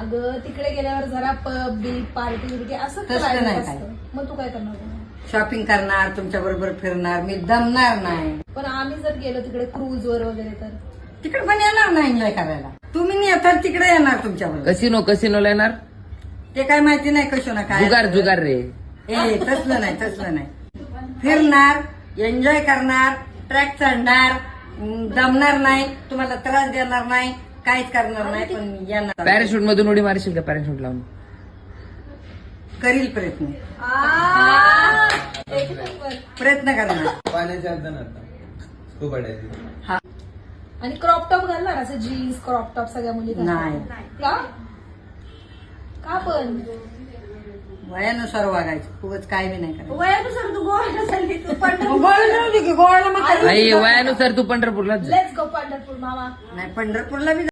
अगं तिकडे गेल्यावर जरा पब बी पार्टी बिर्टी असं तसं करायचं नाही असतं. काय. मग तू काय करणार? शॉपिंग करणार, तुमच्या बरोबर फिरणार, मी दमणार नाही. पण आम्ही जर गेलो तिकडे क्रूज वर वगैरे तर तिकडे पण येणार नाही एन्जॉय करायला. तुम्ही नाही तर तिकडे येणार तुमच्या बरोबर. कसिनोला येणार. ते काय माहिती नाही कशो ना काय. जुगार रे. ए तसलं नाही. फिरणार, एन्जॉय करणार, ट्रॅक चढणार, दमणार नाही, तुम्हाला त्रास देणार नाही, काहीच करणार नाही, पण येणार. पॅराशूट मधून उडी मारशील का? पॅराशूट लावून करील प्रयत्न एक नंबर. प्रयत्न करणार. पाण्याच्या अर्धा नव्हता खूप अडायची. हा आणि क्रॉप टॉप घालणार असं जीन्स क्रॉप टॉप सगळ्या मुली घालतात. नाही. का पण वयानुसार वागायचं, खूपच काय बी नाही करायचं. वयानुसार तू गोव्याला चालली तू गोव्याला मग आई वयानुसार तू पंढरपूरला जा. लेट्स गो पंढरपूर मामा. नाही पंढरपूरला बी